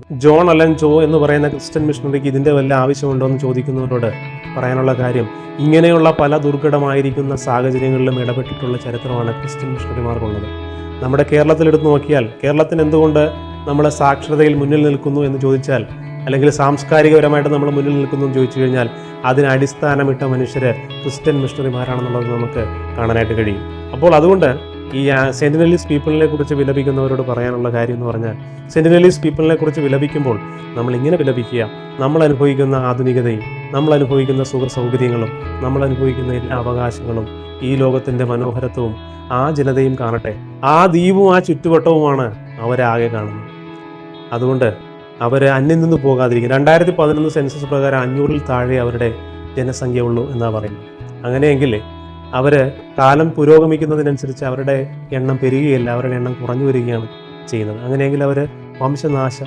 John Allen ചോ എന്ന് പറയുന്ന ക്രിസ്ത്യൻ മിഷണറിക്ക് ഇതിൻ്റെ വല്ല ആവശ്യമുണ്ടോ എന്ന് ചോദിക്കുന്നവരോട് പറയാനുള്ള കാര്യം, ഇങ്ങനെയുള്ള പല ദുർഘടമായിരിക്കുന്ന സാഹചര്യങ്ങളിലും ഇടപെട്ടിട്ടുള്ള ചരിത്രമാണ് ക്രിസ്ത്യൻ മിഷണറിമാർക്കുള്ളത്. നമ്മുടെ കേരളത്തിലെടുത്ത് നോക്കിയാൽ കേരളത്തിന് എന്തുകൊണ്ട് നമ്മൾ സാക്ഷരതയിൽ മുന്നിൽ നിൽക്കുന്നു എന്ന് ചോദിച്ചാൽ, അല്ലെങ്കിൽ സാംസ്കാരികപരമായിട്ട് നമ്മൾ മുന്നിൽ നിൽക്കുന്നു എന്ന് ചോദിച്ചു കഴിഞ്ഞാൽ അതിന് അടിസ്ഥാനമിട്ട മനുഷ്യര് ക്രിസ്ത്യൻ മിഷണറിമാരാണെന്നുള്ളത് നമുക്ക് കാണാനായിട്ട് കഴിയും. അപ്പോൾ അതുകൊണ്ട് ഈ സെന്റിനലീസ് പീപ്പിളിനെ കുറിച്ച് വിലപിക്കുന്നവരോട് പറയാനുള്ള കാര്യം എന്ന് പറഞ്ഞാൽ, സെന്റിനലീസ് പീപ്പിളിനെ കുറിച്ച് വിലപിക്കുമ്പോൾ നമ്മൾ ഇങ്ങനെ വിലപിക്കുക, നമ്മൾ അനുഭവിക്കുന്ന ആധുനികതയും നമ്മൾ അനുഭവിക്കുന്ന സുഖ സൗകര്യങ്ങളും നമ്മൾ അനുഭവിക്കുന്ന എല്ലാ അവകാശങ്ങളും ഈ ലോകത്തിൻ്റെ മനോഹരത്വവും ആ ജനതയും കാണട്ടെ. ആ ദ്വീപും ആ ചുറ്റുവട്ടവുമാണ് അവരാകെ കാണുന്നത്. അതുകൊണ്ട് അവർ അന്യം നിന്ന് പോകാതിരിക്കും. 2011 സെൻസസ് പ്രകാരം 500-ൽ താഴെ അവരുടെ ജനസംഖ്യ ഉള്ളൂ എന്നാണ് പറയുന്നത്. അങ്ങനെയെങ്കിൽ അവർ കാലം പുരോഗമിക്കുന്നതിനനുസരിച്ച് അവരുടെ എണ്ണം പെരുകുകയല്ല, അവരുടെ എണ്ണം കുറഞ്ഞു വരികയാണ് ചെയ്യുന്നത്. അങ്ങനെയെങ്കിൽ അവർ വംശനാശ